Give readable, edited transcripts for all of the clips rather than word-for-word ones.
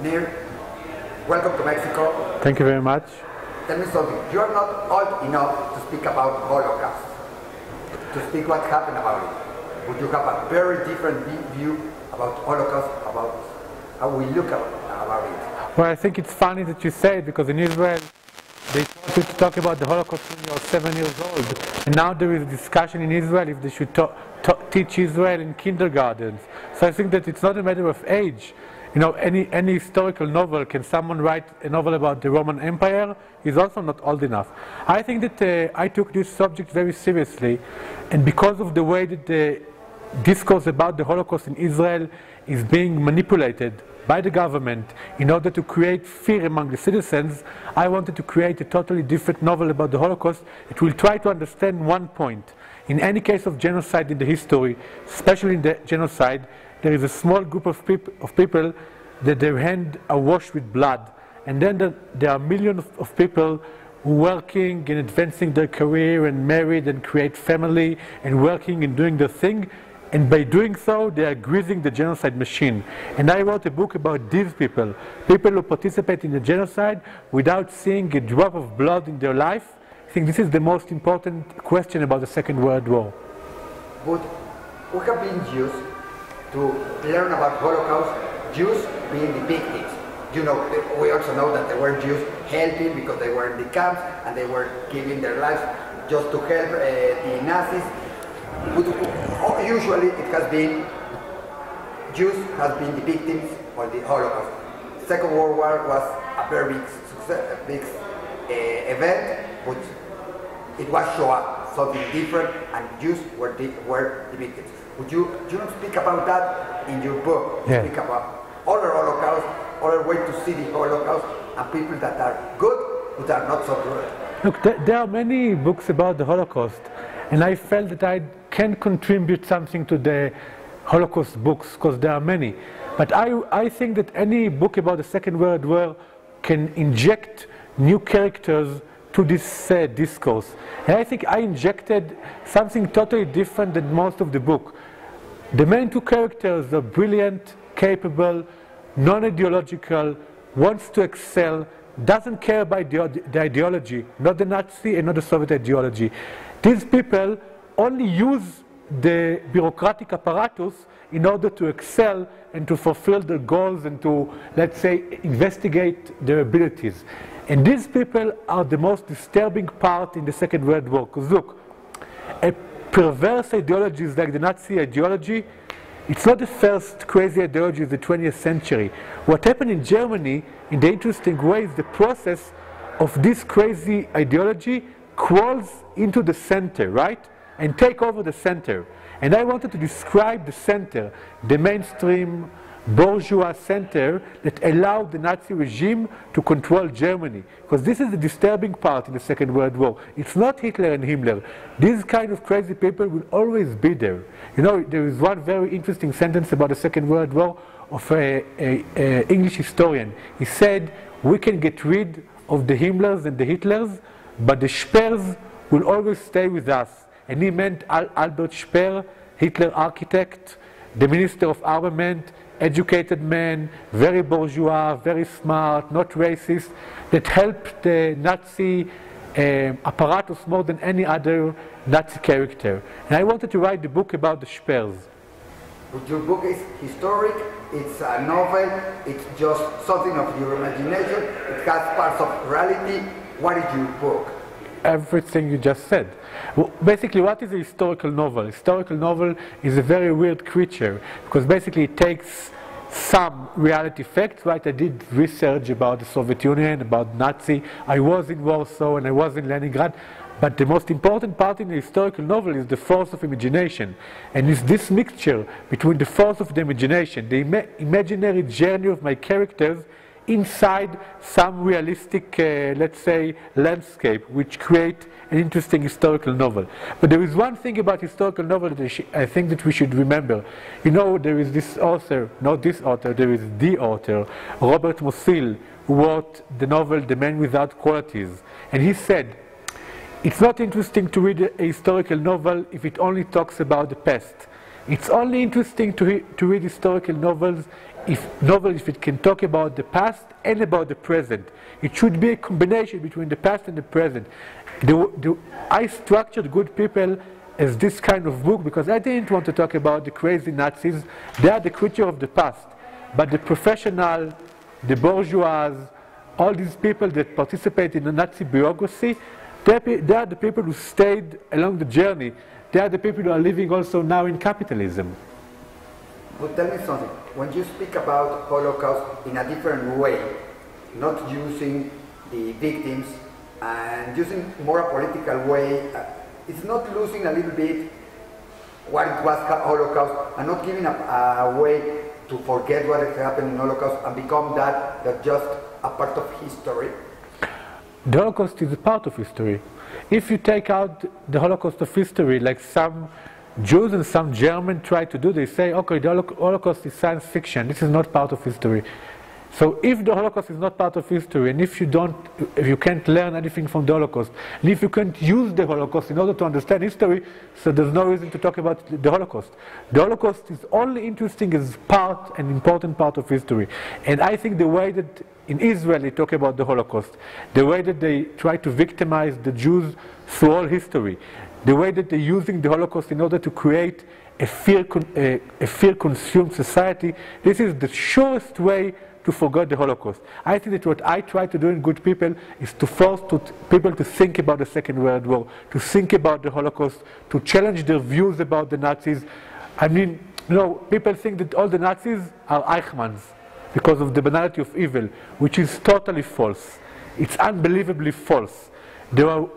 Nir, welcome to Mexico. Thank you very much. Tell me something. You are not old enough to speak about Holocaust, to speak what happened about it. But you have a very different view about Holocaust, about how we look about it. Well, I think it's funny that you say it, because in Israel they taught you to talk about the Holocaust when you are 7 years old. And now there is a discussion in Israel if they should teach Israel in kindergartens. So I think that it's not a matter of age. You know, any historical novel, can someone write a novel about the Roman Empire, is also not old enough. I think that I took this subject very seriously, and because of the way that the discourse about the Holocaust in Israel is being manipulated by the government in order to create fear among the citizens, I wanted to create a totally different novel about the Holocaust. It will try to understand one point. In any case of genocide in the history, especially in the genocide, there is a small group of people that their hands are washed with blood. And then there are millions of people who are working and advancing their career and married and create family and working and doing their thing. And by doing so, they are greasing the genocide machine. And I wrote a book about these people who participate in the genocide without seeing a drop of blood in their life. I think this is the most important question about the Second World War. But we have been used to learn about Holocaust, Jews being the victims. You know, we also know that there were Jews helping because they were in the camps and they were giving their lives just to help the Nazis. But usually it has been, Jews has been the victims of the Holocaust. Second World War was a very big success, a big event, but it was Shoah, something different, and Jews were the victims. Would you don't speak about that in your book? You speak about other Holocaust, other way to see the Holocaust, and people that are good, but are not so good. Look, there are many books about the Holocaust, and I felt that I can contribute something to the Holocaust books, because there are many. But I think that any book about the Second World War can inject new characters to this discourse. And I think I injected something totally different than most of the book. The main two characters are brilliant, capable, non-ideological, wants to excel, doesn't care about the ideology, not the Nazi and not the Soviet ideology. These people only use the bureaucratic apparatus in order to excel and to fulfill their goals and to, let's say, investigate their abilities. And these people are the most disturbing part in the Second World War. Because look, a perverse ideologies like the Nazi ideology, it's not the first crazy ideology of the 20th century. What happened in Germany, in the interesting way, is the process of this crazy ideology crawls into the center, right? And take over the center. And I wanted to describe the center, the mainstream bourgeois center that allowed the Nazi regime to control Germany. Because this is the disturbing part in the Second World War. It's not Hitler and Himmler. These kind of crazy people will always be there. You know, there is one very interesting sentence about the Second World War of an English historian. He said, we can get rid of the Himmlers and the Hitlers, but the Speers will always stay with us. And he meant Albert Speer, Hitler architect, the Minister of Armament, educated man, very bourgeois, very smart, not racist, that helped the Nazi apparatus more than any other Nazi character. And I wanted to write the book about the Speers. But your book is historic, it's a novel, it's just something of your imagination, it has parts of reality. What is your book? Everything you just said. Well, basically, what is a historical novel? A historical novel is a very weird creature, because basically it takes some reality facts, right? I did research about the Soviet Union, about Nazi. I was in Warsaw and I was in Leningrad. But the most important part in a historical novel is the force of imagination. And it's this mixture between the force of the imagination, the imaginary journey of my characters, inside some realistic, let's say, landscape, which create an interesting historical novel. But there is one thing about historical novel that I think that we should remember. You know, there is this author, not this author, there is the author, Robert Musil, who wrote the novel The Man Without Qualities. And he said, it's not interesting to read a historical novel if it only talks about the past. It's only interesting to read historical novels if it can talk about the past and about the present. It should be a combination between the past and the present. I structured Good People as this kind of book because I didn't want to talk about the crazy Nazis. They are the creature of the past. But the professional, the bourgeois, all these people that participate in the Nazi bureaucracy, they are the people who stayed along the journey. They are the people who are living also now in capitalism. But tell me something. When you speak about Holocaust in a different way, not using the victims and using more a political way, it's not losing a little bit what it was Holocaust and not giving a way to forget what has happened in Holocaust and become that just a part of history? The Holocaust is a part of history. If you take out the Holocaust of history, like some Jews and some Germans try to do, they say, okay, the Holocaust is science fiction, this is not part of history. So if the Holocaust is not part of history, and if you can't learn anything from the Holocaust, and if you can't use the Holocaust in order to understand history, so there's no reason to talk about the Holocaust. The Holocaust is only interesting as an important part of history. And I think the way that in Israel they talk about the Holocaust, the way that they try to victimize the Jews through all history, the way that they're using the Holocaust in order to create a fear-consumed society, this is the surest way to forget the Holocaust. I think that what I try to do in Good People is to force people to think about the Second World War, to think about the Holocaust, to challenge their views about the Nazis. I mean, people think that all the Nazis are Eichmanns because of the banality of evil, which is totally false. It's unbelievably false. They were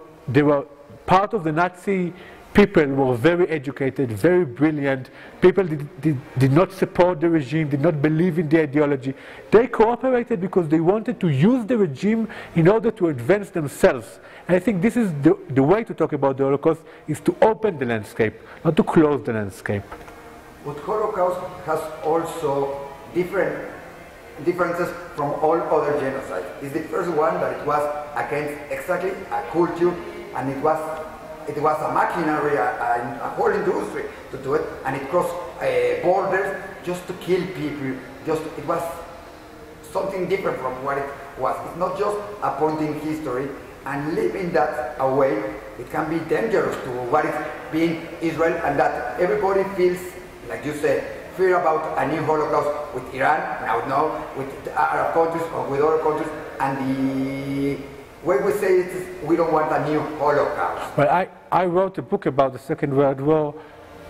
part of the Nazi people were very educated, very brilliant. People did not support the regime, did not believe in the ideology. They cooperated because they wanted to use the regime in order to advance themselves. And I think this is the way to talk about the Holocaust, is to open the landscape, not to close the landscape. But Holocaust has also differences from all other genocides. It's the first one that it was against exactly a culture, and it was a machinery, a whole industry to do it, and it crossed borders just to kill people. It was something different from what it was. It's not just a point in history, and leaving that away, it can be dangerous to what is being Israel, and that everybody feels, like you said, fear about a new Holocaust with Iran, now with Arab countries or with other countries, and the way we say it is we don't want a new Holocaust. Well, I wrote a book about the Second World War,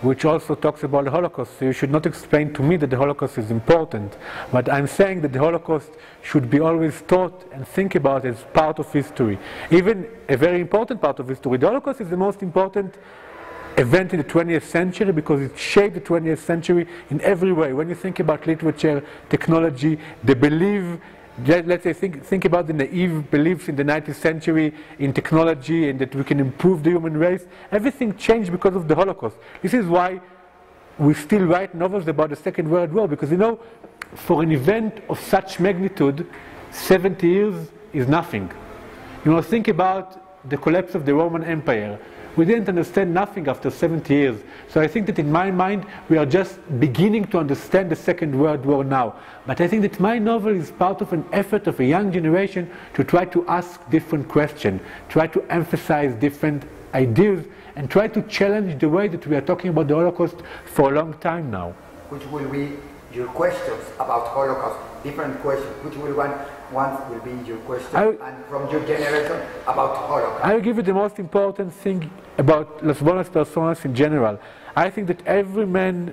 which also talks about the Holocaust. So you should not explain to me that the Holocaust is important. But I'm saying that the Holocaust should be always taught and think about as part of history. Even a very important part of history. The Holocaust is the most important event in the 20th century because it shaped the 20th century in every way. When you think about literature, technology, the belief, let's say think about the naive beliefs in the 19th century in technology and that we can improve the human race. Everything changed because of the Holocaust. This is why we still write novels about the Second World War, because for an event of such magnitude, 70 years is nothing. Think about the collapse of the Roman Empire. We didn't understand nothing after 70 years. So I think that in my mind, we are just beginning to understand the Second World War now. But I think that my novel is part of an effort of a young generation to try to ask different questions, try to emphasize different ideas, and try to challenge the way that we are talking about the Holocaust for a long time now. Which will be your questions about Holocaust, different questions, which will will be your question, and from your generation about Holocaust. I will give you the most important thing about Las Buenas Personas in general. I think that every man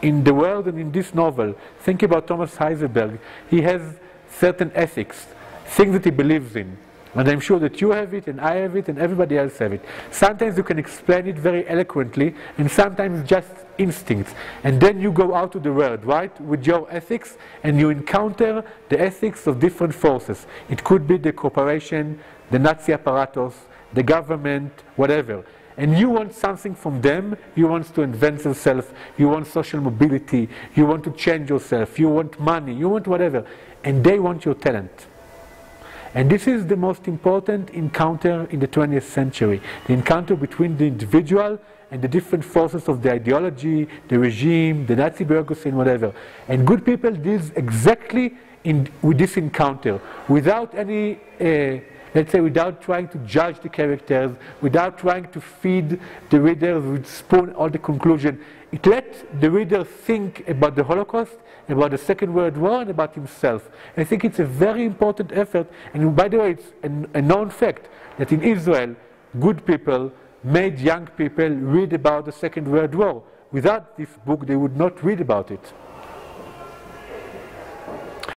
in the world and in this novel, think about Thomas Heisenberg, he has certain ethics, things that he believes in. And I'm sure that you have it, and I have it, and everybody else have it. Sometimes you can explain it very eloquently, and sometimes just instincts. And then you go out to the world, right, with your ethics, and you encounter the ethics of different forces. It could be the corporation, the Nazi apparatus, the government, whatever. And you want something from them, you want to invent yourself, you want social mobility, you want to change yourself, you want money, you want whatever. And they want your talent. And this is the most important encounter in the 20th century, the encounter between the individual and the different forces of the ideology, the regime, the Nazi bureaucracy, and whatever. And good people deal exactly with this encounter, without any, let's say, without trying to judge the characters, without trying to feed the readers with spoon all the conclusion. It lets the reader think about the Holocaust, about the Second World War, and about himself. I think it's a very important effort, and by the way, it's a known fact that in Israel, good people made young people read about the Second World War. Without this book, they would not read about it.